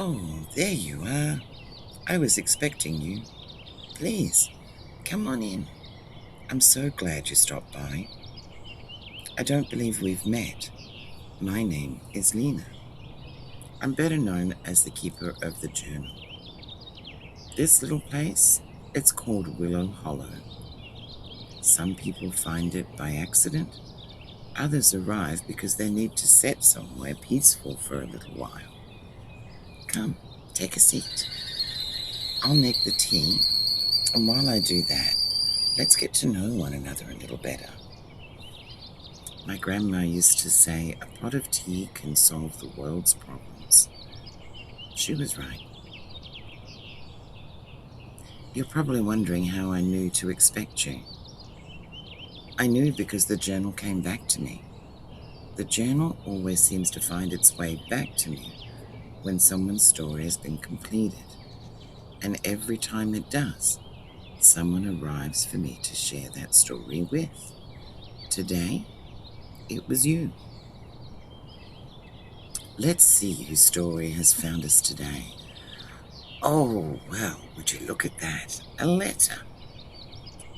Oh, there you are. I was expecting you. Please, come on in. I'm so glad you stopped by. I don't believe we've met. My name is Lena. I'm better known as the keeper of the journal. This little place, it's called Willow Hollow. Some people find it by accident. Others arrive because they need to set somewhere peaceful for a little while. Come, take a seat. I'll make the tea, and while I do that, let's get to know one another a little better. My grandma used to say a pot of tea can solve the world's problems. She was right. You're probably wondering how I knew to expect you. I knew because the journal came back to me. The journal always seems to find its way back to me when someone's story has been completed. And every time it does, someone arrives for me to share that story with. Today, it was you. Let's see whose story has found us today. Oh, well, would you look at that? A letter.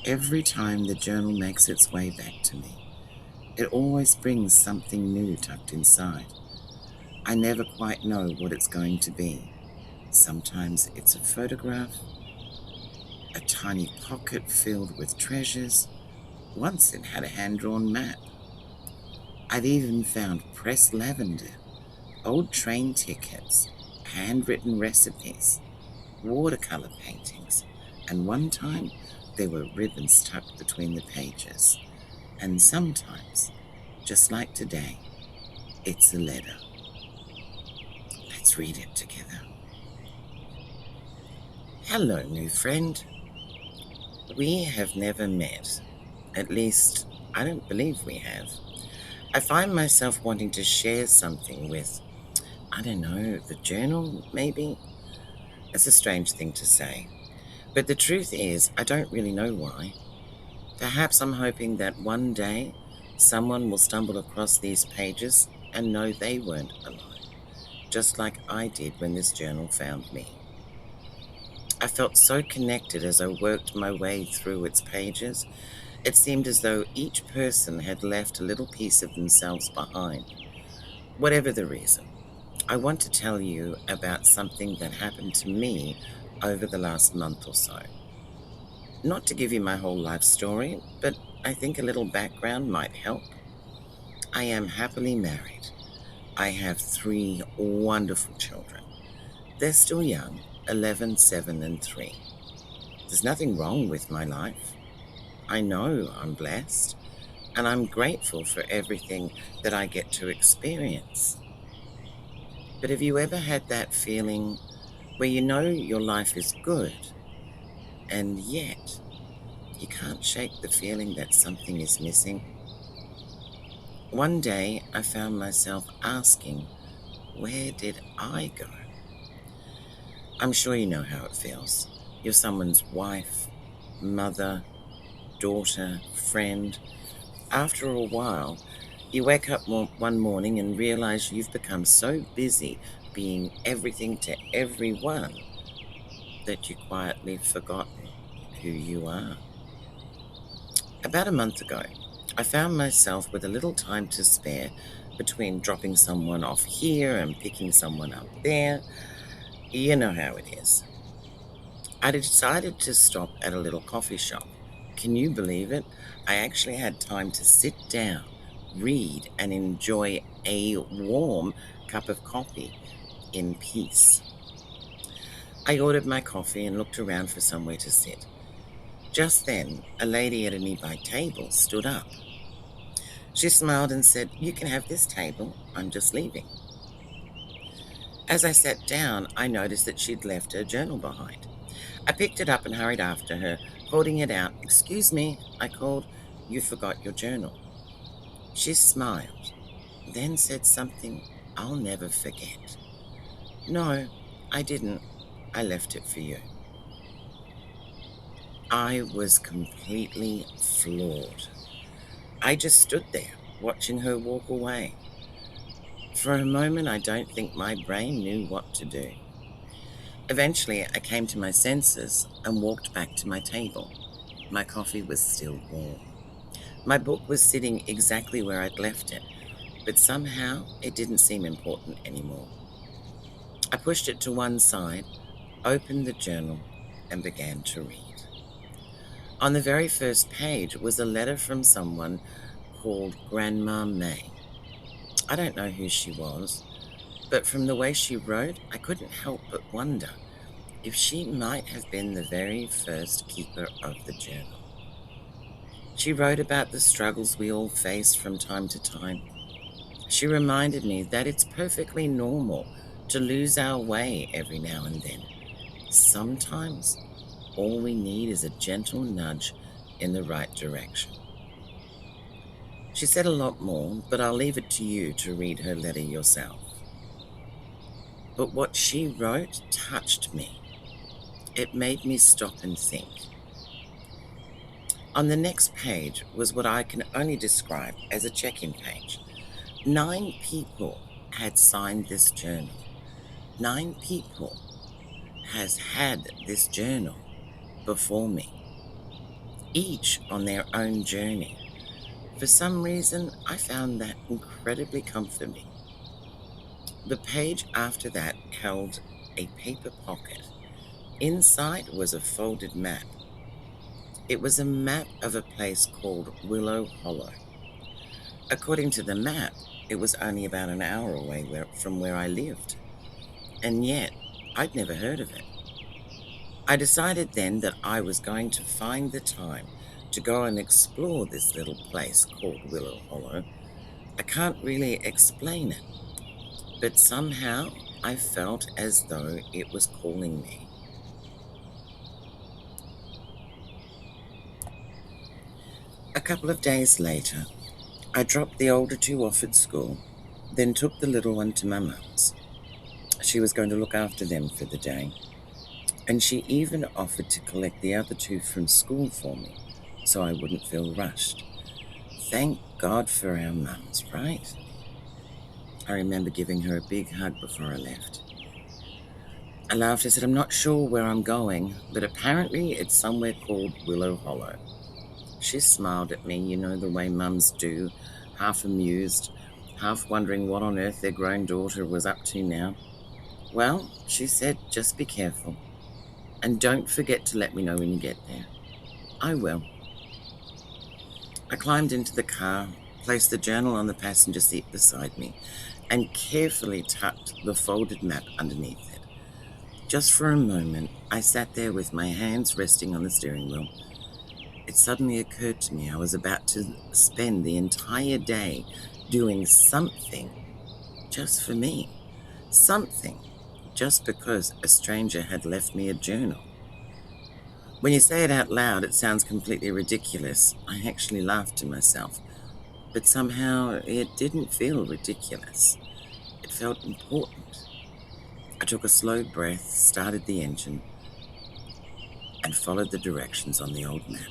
Every time the journal makes its way back to me, it always brings something new tucked inside. I never quite know what it's going to be. Sometimes it's a photograph, a tiny pocket filled with treasures. Once it had a hand-drawn map. I've even found pressed lavender, old train tickets, handwritten recipes, watercolor paintings, and one time there were ribbons tucked between the pages. And sometimes, just like today, it's a letter. Let's read it together. Hello, new friend. We have never met. At least, I don't believe we have. I find myself wanting to share something with, I don't know, the journal, maybe? It's a strange thing to say. But the truth is, I don't really know why. Perhaps I'm hoping that one day someone will stumble across these pages and know they weren't alone, just like I did when this journal found me. I felt so connected as I worked my way through its pages. It seemed as though each person had left a little piece of themselves behind. Whatever the reason, I want to tell you about something that happened to me over the last month or so. Not to give you my whole life story, but I think a little background might help. I am happily married. I have 3 wonderful children. They're still young, 11, 7, and 3. There's nothing wrong with my life. I know I'm blessed, and I'm grateful for everything that I get to experience. But have you ever had that feeling where you know your life is good, and yet you can't shake the feeling that something is missing? One day I found myself asking, where did I go? I'm sure you know how it feels. You're someone's wife, mother, daughter, friend. After a while, you wake up one morning and realize you've become so busy being everything to everyone that you've quietly forgotten who you are. About a month ago, I found myself with a little time to spare between dropping someone off here and picking someone up there. You know how it is. I decided to stop at a little coffee shop. Can you believe it? I actually had time to sit down, read, and enjoy a warm cup of coffee in peace. I ordered my coffee and looked around for somewhere to sit. Just then, a lady at a nearby table stood up. She smiled and said, "You can have this table. I'm just leaving." As I sat down, I noticed that she'd left her journal behind. I picked it up and hurried after her, holding it out. "Excuse me," I called. "You forgot your journal." She smiled, then said something I'll never forget. "No, I didn't. I left it for you." I was completely floored. I just stood there, watching her walk away. For a moment, I don't think my brain knew what to do. Eventually, I came to my senses and walked back to my table. My coffee was still warm. My book was sitting exactly where I'd left it, but somehow it didn't seem important anymore. I pushed it to one side, opened the journal, and began to read. On the very first page was a letter from someone called Grandma May. I don't know who she was, but from the way she wrote, I couldn't help but wonder if she might have been the very first keeper of the journal. She wrote about the struggles we all face from time to time. She reminded me that it's perfectly normal to lose our way every now and then. Sometimes all we need is a gentle nudge in the right direction. She said a lot more, but I'll leave it to you to read her letter yourself. But what she wrote touched me. It made me stop and think. On the next page was what I can only describe as a check-in page. 9 people had signed this journal. 9 people has had this journal before me, each on their own journey. For some reason, I found that incredibly comforting. The page after that held a paper pocket. Inside was a folded map. It was a map of a place called Willow Hollow. According to the map, it was only about an hour away from where I lived, and yet I'd never heard of it. I decided then that I was going to find the time to go and explore this little place called Willow Hollow. I can't really explain it, but somehow I felt as though it was calling me. A couple of days later, I dropped the older 2 off at school, then took the little one to my mum's. She was going to look after them for the day, and she even offered to collect the other 2 from school for me, so I wouldn't feel rushed. Thank God for our mums, right? I remember giving her a big hug before I left. I laughed. I said, I'm not sure where I'm going, but apparently it's somewhere called Willow Hollow. She smiled at me, the way mums do, half amused, half wondering what on earth their grown daughter was up to now. Well, she said, just be careful, and don't forget to let me know when you get there. I will. I climbed into the car, placed the journal on the passenger seat beside me, and carefully tucked the folded map underneath it. Just for a moment, I sat there with my hands resting on the steering wheel. It suddenly occurred to me I was about to spend the entire day doing something just for me. Something just because a stranger had left me a journal. When you say it out loud, it sounds completely ridiculous. I actually laughed to myself, but somehow it didn't feel ridiculous. It felt important. I took a slow breath, started the engine, and followed the directions on the old map.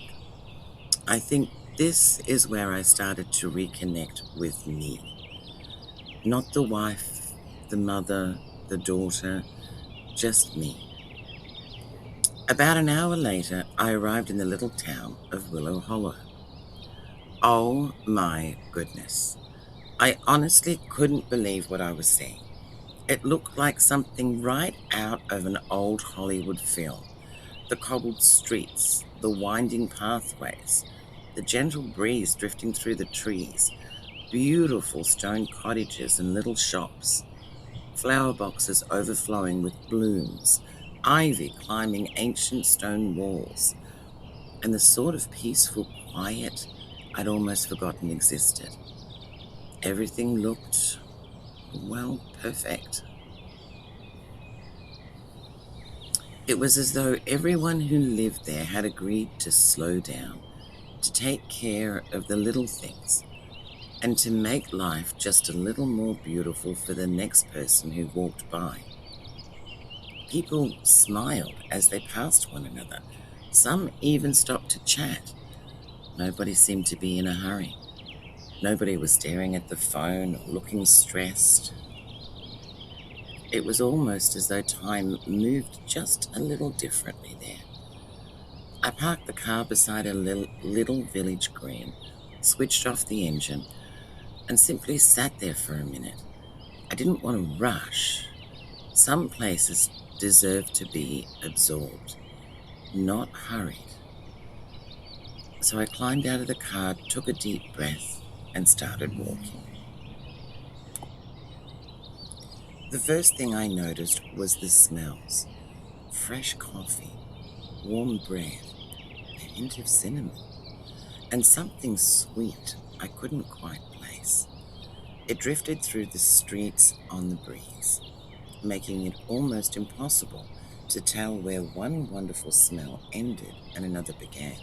I think this is where I started to reconnect with me. Not the wife, the mother, the daughter, just me. About an hour later, I arrived in the little town of Willow Hollow. Oh my goodness. I honestly couldn't believe what I was seeing. It looked like something right out of an old Hollywood film. The cobbled streets, the winding pathways, the gentle breeze drifting through the trees, beautiful stone cottages and little shops, flower boxes overflowing with blooms, ivy climbing ancient stone walls, and the sort of peaceful quiet I'd almost forgotten existed. Everything looked, well, perfect. It was as though everyone who lived there had agreed to slow down, to take care of the little things, and to make life just a little more beautiful for the next person who walked by. People smiled as they passed one another. Some even stopped to chat. Nobody seemed to be in a hurry. Nobody was staring at the phone or looking stressed. It was almost as though time moved just a little differently there. I parked the car beside a little village green, switched off the engine, and simply sat there for a minute. I didn't want to rush. Some places deserve to be absorbed, not hurried. So I climbed out of the car, took a deep breath, and started walking. The first thing I noticed was the smells. Fresh coffee, warm bread, a hint of cinnamon, and something sweet I couldn't quite place. It drifted through the streets on the breeze, making it almost impossible to tell where one wonderful smell ended and another began.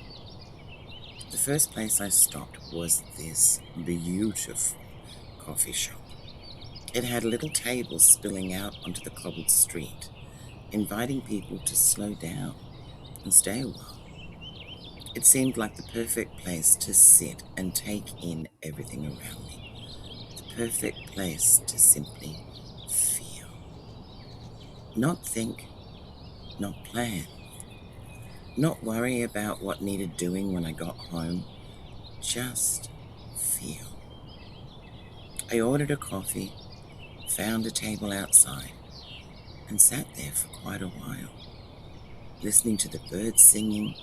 The first place I stopped was this beautiful coffee shop. It had little tables spilling out onto the cobbled street, inviting people to slow down and stay a while. It seemed like the perfect place to sit and take in everything around me. The perfect place to simply feel. Not think, not plan, not worry about what needed doing when I got home. Just feel. I ordered a coffee, found a table outside, and sat there for quite a while, listening to the birds singing,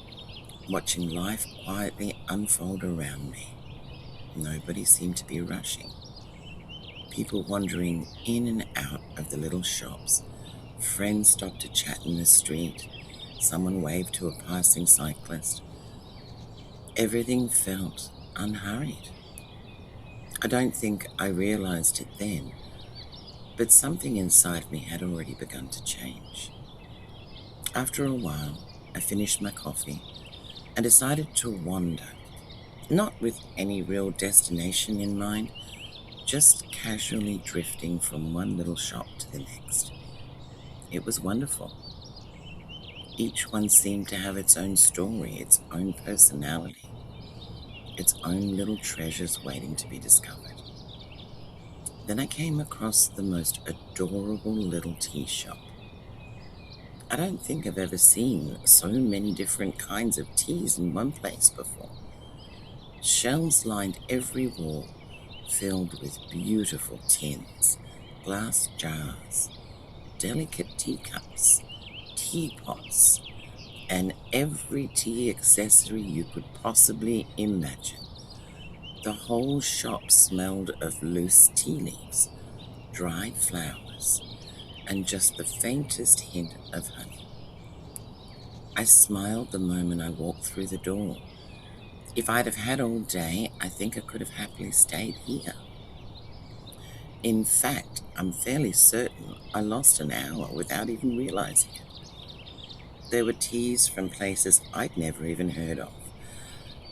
watching life quietly unfold around me. Nobody seemed to be rushing. People wandering in and out of the little shops. Friends stopped to chat in the street. Someone waved to a passing cyclist. Everything felt unhurried. I don't think I realized it then, but something inside me had already begun to change. After a while, I finished my coffee and decided to wander, not with any real destination in mind, just casually drifting from one little shop to the next. It was wonderful. Each one seemed to have its own story, its own personality, its own little treasures waiting to be discovered. Then I came across the most adorable little tea shop. I don't think I've ever seen so many different kinds of teas in one place before. Shelves lined every wall, filled with beautiful tins, glass jars, delicate teacups, teapots, and every tea accessory you could possibly imagine. The whole shop smelled of loose tea leaves, dried flowers, and just the faintest hint of honey. I smiled the moment I walked through the door. If I'd have had all day, I think I could have happily stayed here. In fact, I'm fairly certain I lost an hour without even realizing it. There were teas from places I'd never even heard of.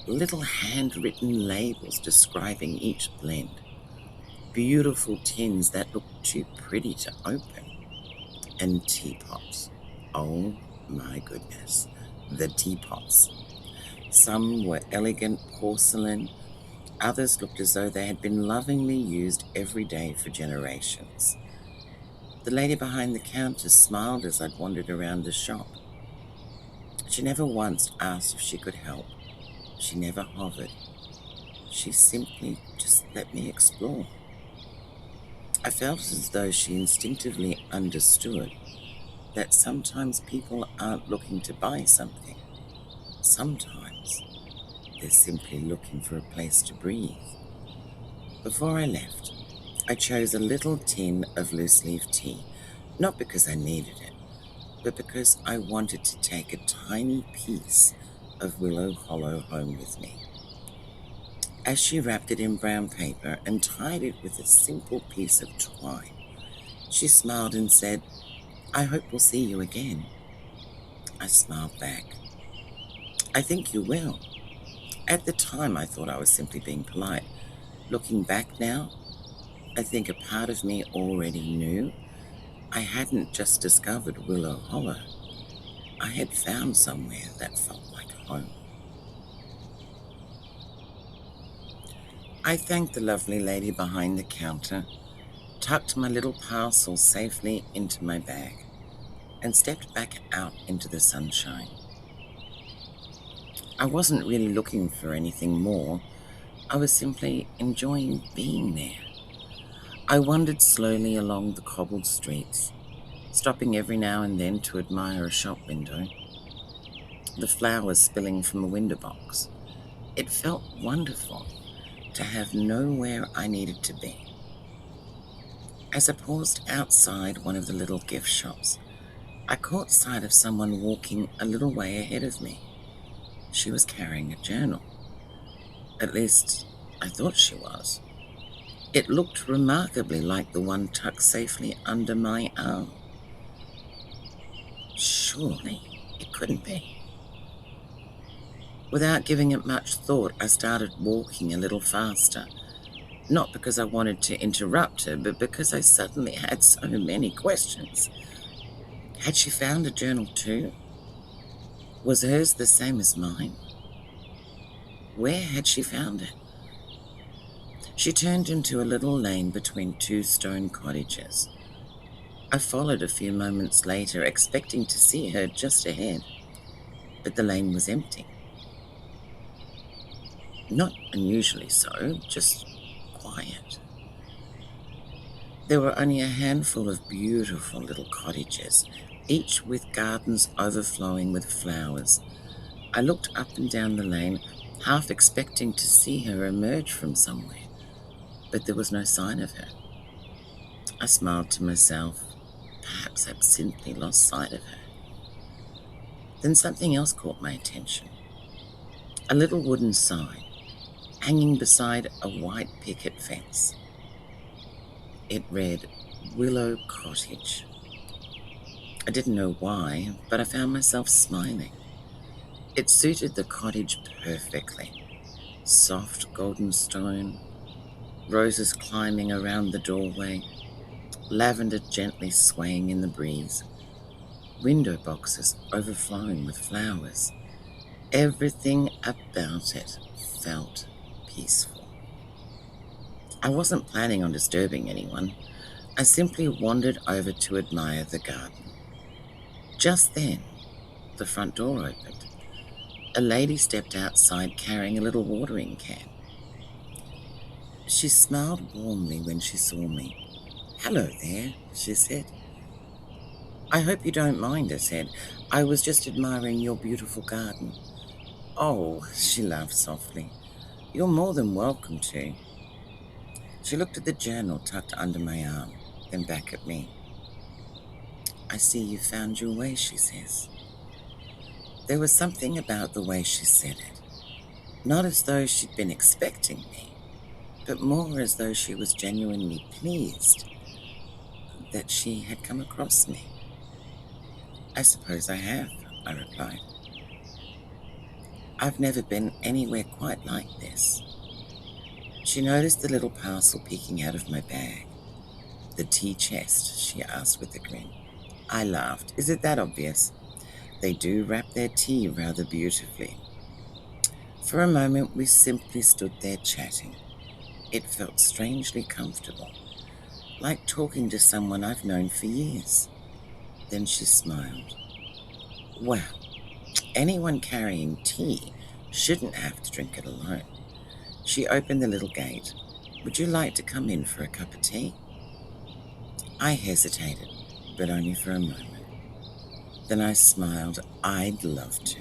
Little handwritten labels describing each blend. Beautiful tins that looked too pretty to open. And teapots. Oh my goodness, the teapots. Some were elegant porcelain, others looked as though they had been lovingly used every day for generations. The lady behind the counter smiled as I'd wandered around the shop. She never once asked if she could help. She never hovered. She simply just let me explore. I felt as though she instinctively understood that sometimes people aren't looking to buy something. Sometimes they're simply looking for a place to breathe. Before I left, I chose a little tin of loose-leaf tea, not because I needed it, but because I wanted to take a tiny piece of Willow Hollow home with me. As she wrapped it in brown paper and tied it with a simple piece of twine, she smiled and said, "I hope we'll see you again." I smiled back. "I think you will." At the time, I thought I was simply being polite. Looking back now, I think a part of me already knew I hadn't just discovered Willow Hollow. I had found somewhere that felt like home. I thanked the lovely lady behind the counter, tucked my little parcel safely into my bag, and stepped back out into the sunshine. I wasn't really looking for anything more. I was simply enjoying being there. I wandered slowly along the cobbled streets, stopping every now and then to admire a shop window, the flowers spilling from a window box. It felt wonderful to have nowhere I needed to be. As I paused outside one of the little gift shops, I caught sight of someone walking a little way ahead of me. She was carrying a journal. At least, I thought she was. It looked remarkably like the one tucked safely under my arm. Surely, it couldn't be. Without giving it much thought, I started walking a little faster. Not because I wanted to interrupt her, but because I suddenly had so many questions. Had she found a journal too? Was hers the same as mine? Where had she found it? She turned into a little lane between two stone cottages. I followed a few moments later, expecting to see her just ahead, but the lane was empty. Not unusually so, just quiet. There were only a handful of beautiful little cottages, each with gardens overflowing with flowers. I looked up and down the lane, half expecting to see her emerge from somewhere, but there was no sign of her. I smiled to myself. Perhaps I'd simply lost sight of her. Then something else caught my attention. A little wooden sign hanging beside a white picket fence. It read, Willow Cottage. I didn't know why, but I found myself smiling. It suited the cottage perfectly. Soft golden stone, roses climbing around the doorway, lavender gently swaying in the breeze, window boxes overflowing with flowers. Everything about it felt peaceful. I wasn't planning on disturbing anyone. I simply wandered over to admire the garden. Just then, the front door opened. A lady stepped outside carrying a little watering can. She smiled warmly when she saw me. Hello there, she said. I hope you don't mind, I said. I was just admiring your beautiful garden. Oh, she laughed softly. You're more than welcome to. She looked at the journal tucked under my arm, then back at me. I see you found your way, she says. There was something about the way she said it. Not as though she'd been expecting me, but more as though she was genuinely pleased that she had come across me. I suppose I have, I replied. I've never been anywhere quite like this. She noticed the little parcel peeking out of my bag. The tea chest, she asked with a grin. I laughed. Is it that obvious? They do wrap their tea rather beautifully. For a moment, we simply stood there chatting. It felt strangely comfortable, like talking to someone I've known for years. Then she smiled. Well, anyone carrying tea shouldn't have to drink it alone. She opened the little gate. Would you like to come in for a cup of tea? I hesitated, but only for a moment. Then I smiled. I'd love to.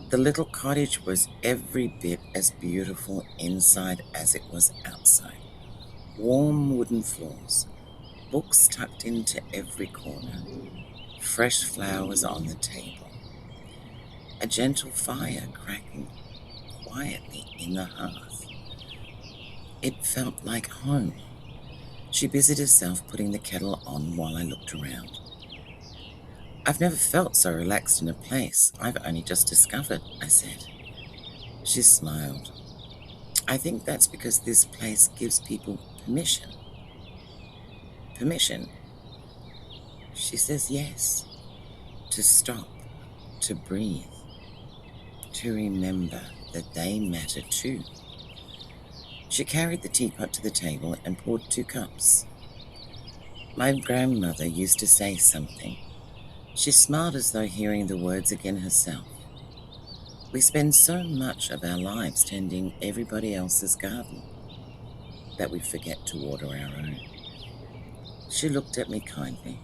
The little cottage was every bit as beautiful inside as it was outside. Warm wooden floors, books tucked into every corner, fresh flowers on the table, a gentle fire cracking quietly in the hearth. It felt like home. She busied herself putting the kettle on while I looked around. I've never felt so relaxed in a place. I've only just discovered, I said. She smiled. I think that's because this place gives people permission. Permission? She says yes. To stop, to breathe, to remember that they matter too. She carried the teapot to the table and poured 2 cups. My grandmother used to say something. She smiled as though hearing the words again herself. We spend so much of our lives tending everybody else's garden that we forget to water our own. She looked at me kindly.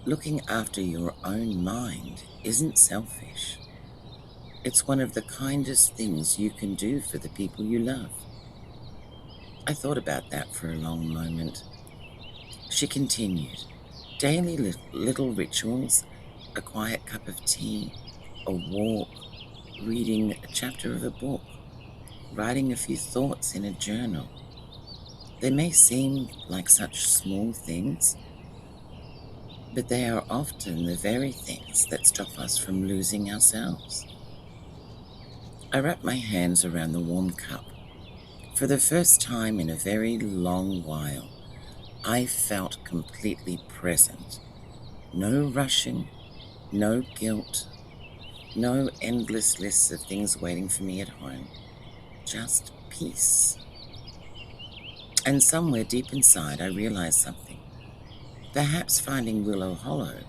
Looking after your own mind isn't selfish. It's one of the kindest things you can do for the people you love. I thought about that for a long moment. She continued, daily little rituals, a quiet cup of tea, a walk, reading a chapter of a book, writing a few thoughts in a journal. They may seem like such small things, but they are often the very things that stop us from losing ourselves. I wrapped my hands around the warm cup. For the first time in a very long while, I felt completely present. No rushing, no guilt, no endless lists of things waiting for me at home. Just peace. And somewhere deep inside, I realized something. Perhaps finding Willow Hollow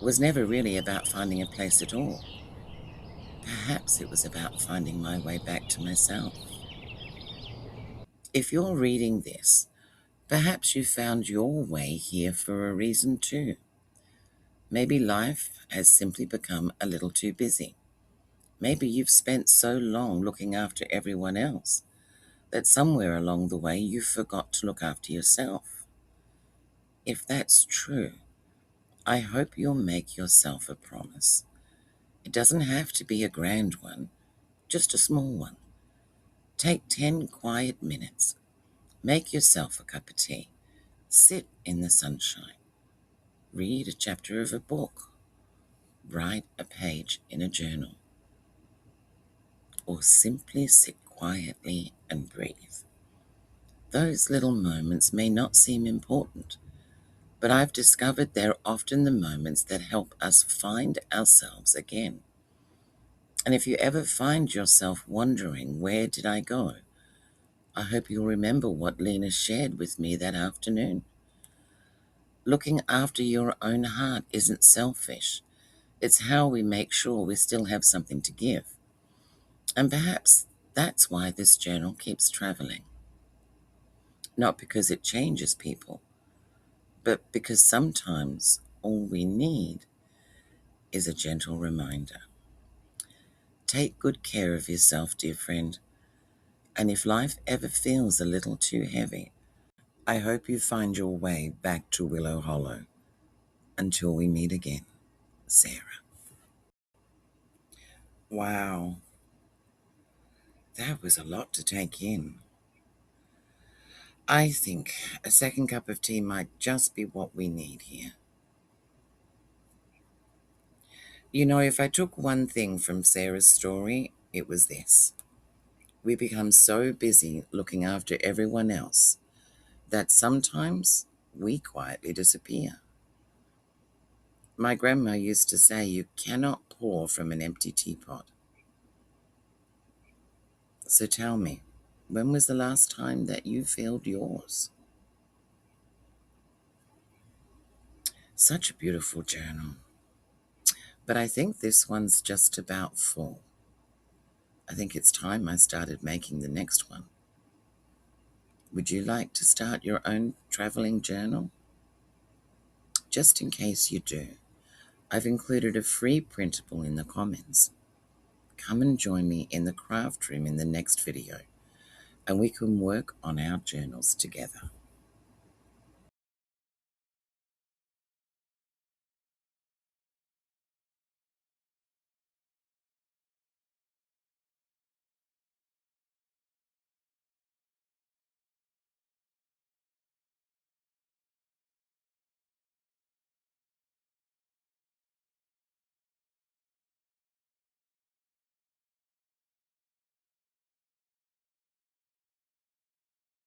was never really about finding a place at all. Perhaps it was about finding my way back to myself. If you're reading this, perhaps you found your way here for a reason too. Maybe life has simply become a little too busy. Maybe you've spent so long looking after everyone else that somewhere along the way you forgot to look after yourself. If that's true, I hope you'll make yourself a promise. It doesn't have to be a grand one, just a small one. Take 10 quiet minutes. Make yourself a cup of tea. Sit in the sunshine. Read a chapter of a book. Write a page in a journal. Or simply sit quietly and breathe. Those little moments may not seem important, but I've discovered they're often the moments that help us find ourselves again. And if you ever find yourself wondering, where did I go? I hope you'll remember what Lena shared with me that afternoon. Looking after your own heart isn't selfish. It's how we make sure we still have something to give. And perhaps that's why this journal keeps traveling. Not because it changes people, but because sometimes all we need is a gentle reminder. Take good care of yourself, dear friend. And if life ever feels a little too heavy, I hope you find your way back to Willow Hollow. Until we meet again, Sarah. Wow, that was a lot to take in. I think a second cup of tea might just be what we need here. You know, if I took one thing from Sarah's story, it was this. We become so busy looking after everyone else that sometimes we quietly disappear. My grandma used to say you cannot pour from an empty teapot. So tell me, when was the last time that you filled yours? Such a beautiful journal. But I think this one's just about full. I think it's time I started making the next one. Would you like to start your own traveling journal? Just in case you do, I've included a free printable in the comments. Come and join me in the craft room in the next video, and we can work on our journals together.